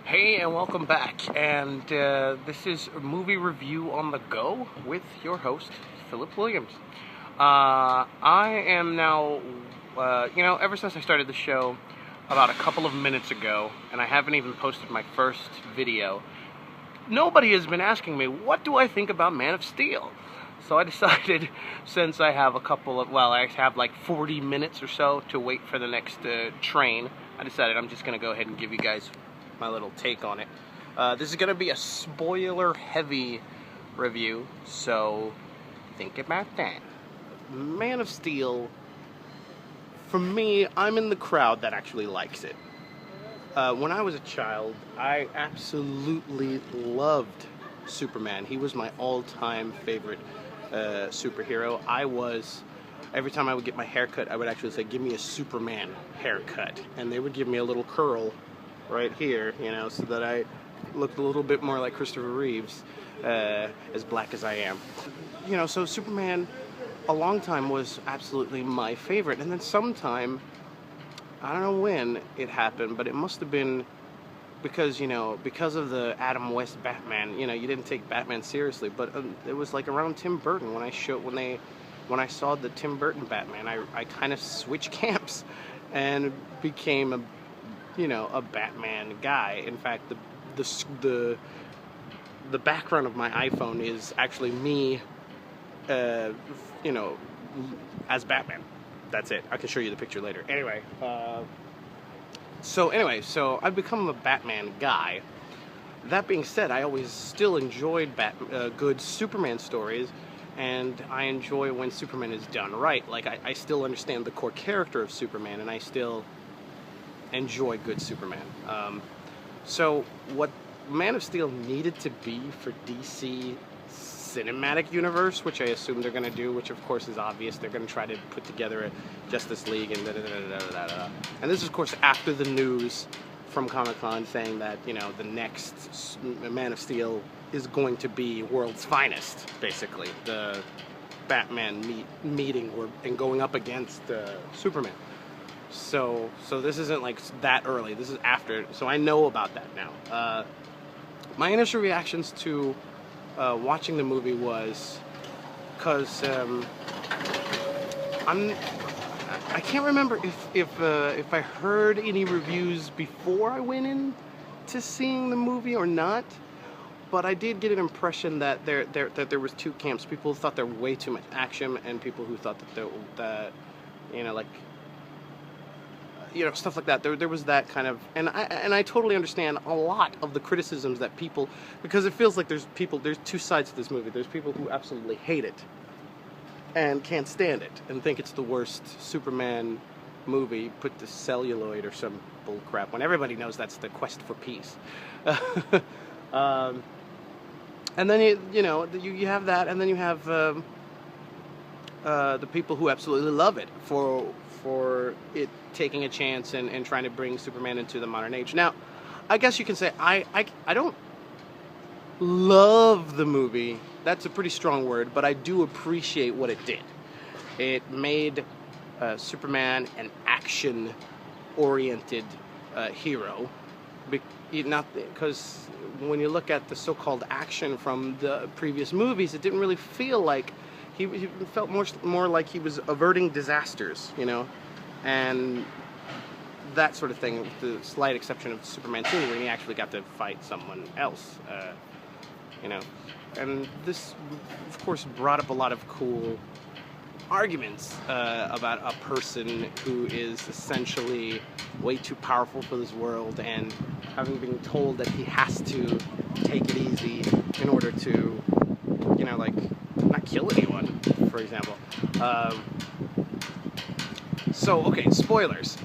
Hey, and welcome back. And this is a movie review on the go with your host, Phillip Williams. I am now, ever since I started the show about a couple of minutes ago, and I haven't even posted my first video, nobody has been asking me, what do I think about Man of Steel? So I decided, since I have I have like 40 minutes or so to wait for the next train, I decided I'm just going to go ahead and give you guys my little take on it. This is going to be a spoiler-heavy review, so think about that. Man of Steel, for me, I'm in the crowd that actually likes it. When I was a child, I absolutely loved Superman. He was my all-time favorite superhero. Every time I would get my haircut, I would actually say, give me a Superman haircut. And they would give me a little curl right here, so that I looked a little bit more like Christopher Reeves, as black as I am. So Superman, a long time, was absolutely my favorite. And then sometime, I don't know when it happened, but it must have been because of the Adam West Batman, you didn't take Batman seriously. But it was like around Tim Burton when I saw the Tim Burton Batman, I kind of switched camps and became a Batman guy. In fact, the background of my iPhone is actually me, as Batman. That's it. I can show you the picture later. Anyway, so I've become a Batman guy. That being said, I always still enjoyed good Superman stories, and I enjoy when Superman is done right. Like, I still understand the core character of Superman, and I still enjoy good Superman. So what Man of Steel needed to be for DC Cinematic Universe, which I assume they're going to do, which of course is obvious, they're going to try to put together a Justice League and da-da-da-da-da-da-da. And this is, of course, after the news from Comic-Con saying that, the next Man of Steel is going to be World's Finest, basically. The Batman meeting and going up against Superman. So this isn't like that early. This is after. So I know about that now. My initial reactions to watching the movie was because I can't remember if I heard any reviews before I went in to seeing the movie or not. But I did get an impression that there was two camps: people who thought there was way too much action, and people who thought that stuff like that. There was that kind of, and I totally understand a lot of the criticisms that people, because it feels like there's two sides to this movie. There's people who absolutely hate it and can't stand it and think it's the worst Superman movie put to celluloid or some bull crap, when everybody knows that's the quest for peace. And then you have that, and then you have the people who absolutely love it for it taking a chance and trying to bring Superman into the modern age. Now, I guess you can say I don't love the movie. That's a pretty strong word, but I do appreciate what it did. It made Superman an action-oriented hero. Because when you look at the so-called action from the previous movies, it didn't really feel like he felt more like he was averting disasters, and that sort of thing, with the slight exception of Superman 2, when he actually got to fight someone else, And this, of course, brought up a lot of cool arguments about a person who is essentially way too powerful for this world, and having been told that he has to take it easy in order to, not kill anyone, for example. Okay, spoilers.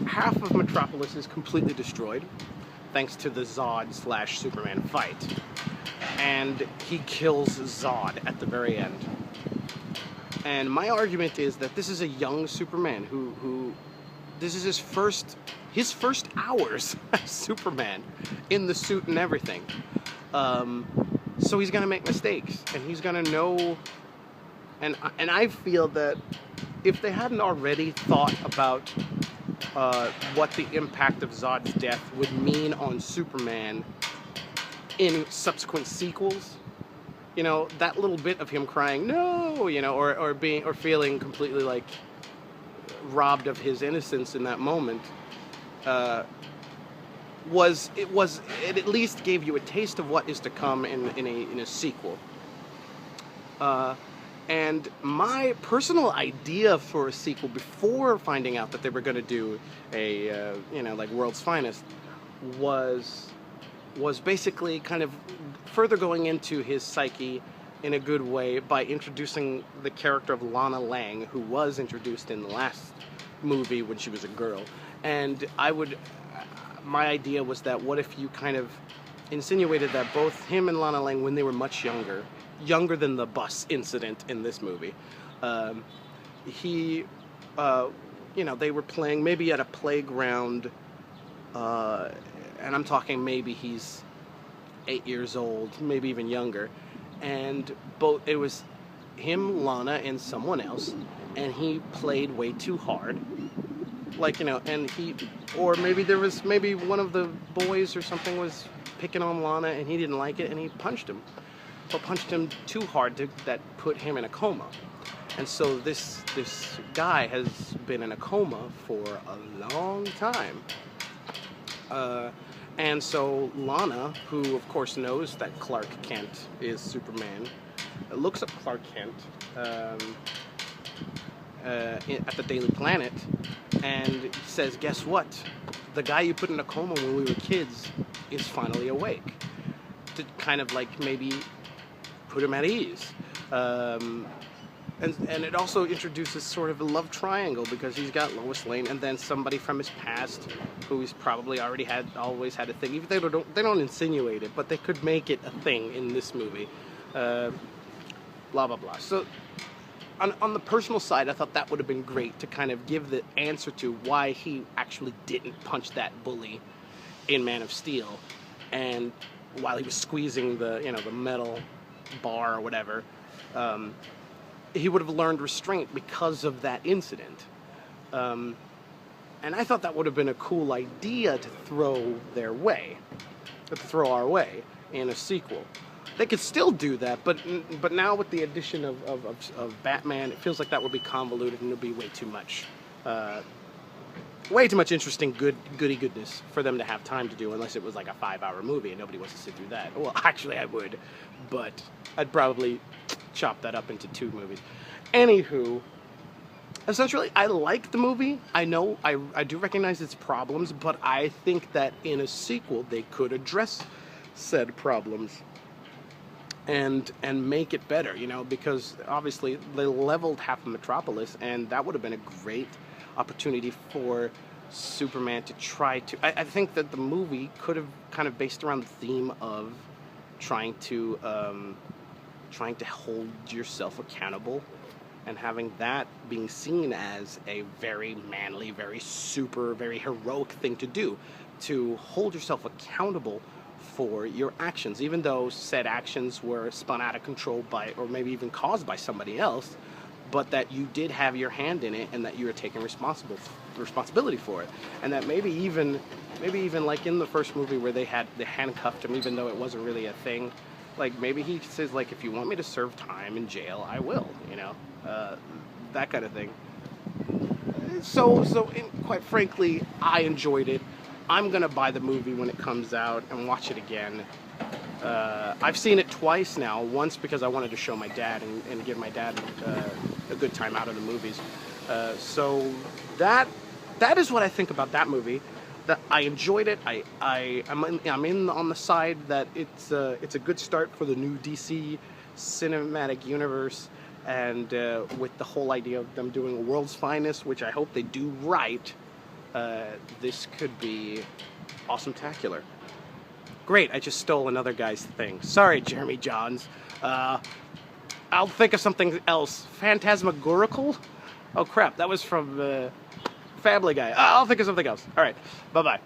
Half of Metropolis is completely destroyed, thanks to the Zod/Superman fight. And he kills Zod at the very end. And my argument is that this is a young Superman who this is his first hours as Superman, in the suit and everything. So he's gonna make mistakes, and he's gonna know. And I feel that if they hadn't already thought about what the impact of Zod's death would mean on Superman in subsequent sequels. You know, that little bit of him crying, no, you know, or feeling completely like robbed of his innocence in that moment, it at least gave you a taste of what is to come in a sequel. And my personal idea for a sequel, before finding out that they were going to do a like World's Finest, was basically kind of further going into his psyche in a good way by introducing the character of Lana Lang, who was introduced in the last movie when she was a girl. And my idea was that what if you kind of insinuated that both him and Lana Lang, when they were much younger than the bus incident in this movie, they were playing maybe at a playground, and I'm talking maybe he's 8 years old, maybe even younger, and it was him, Lana, and someone else, and he played way too hard, or maybe one of the boys or something was picking on Lana and he didn't like it and he punched him too hard that put him in a coma. And so this guy has been in a coma for a long time. And so Lana, who of course knows that Clark Kent is Superman, looks up Clark Kent at the Daily Planet and says, guess what? The guy you put in a coma when we were kids is finally awake. To kind of like maybe put him at ease. And it also introduces sort of a love triangle, because he's got Lois Lane and then somebody from his past who he's probably always had a thing. Even they don't insinuate it, but they could make it a thing in this movie. Blah blah blah. So on the personal side, I thought that would have been great to kind of give the answer to why he actually didn't punch that bully in Man of Steel, and while he was squeezing the metal bar or whatever. He would have learned restraint because of that incident. And I thought that would have been a cool idea to throw our way in a sequel. They could still do that, but now with the addition of Batman, it feels like that would be convoluted and it would be way too much interesting goody goodness for them to have time to do, unless it was like a 5-hour movie and nobody wants to sit through that. Well, actually I would, but I'd probably chop that up into 2 movies. Anywho, essentially, I like the movie. I know I do recognize its problems, but I think that in a sequel they could address said problems and make it better, because obviously they leveled half of Metropolis, and that would have been a great opportunity for Superman to try to... I think that the movie could have kind of based around the theme of trying to hold yourself accountable, and having that being seen as a very manly, very super, very heroic thing to do, to hold yourself accountable for your actions, even though said actions were spun out of control by, or maybe even caused by somebody else, but that you did have your hand in it and that you were taking responsibility for it. And that maybe even like in the first movie where they handcuffed him, even though it wasn't really a thing, like maybe he says, like, if you want me to serve time in jail, I will, that kind of thing. So quite frankly, I enjoyed it. I'm gonna buy the movie when it comes out and watch it again. I've seen it twice now. Once because I wanted to show my dad and give my dad a good time out of the movies. So that is what I think about that movie. That I enjoyed it. I'm in on the side that it's a good start for the new DC cinematic universe, and with the whole idea of them doing a World's Finest, which I hope they do right. This could be awesome-tacular. Great, I just stole another guy's thing. Sorry, Jeremy Johns. I'll think of something else. Phantasmagorical? Oh crap, that was from Family Guy. I'll think of something else. Alright, bye-bye.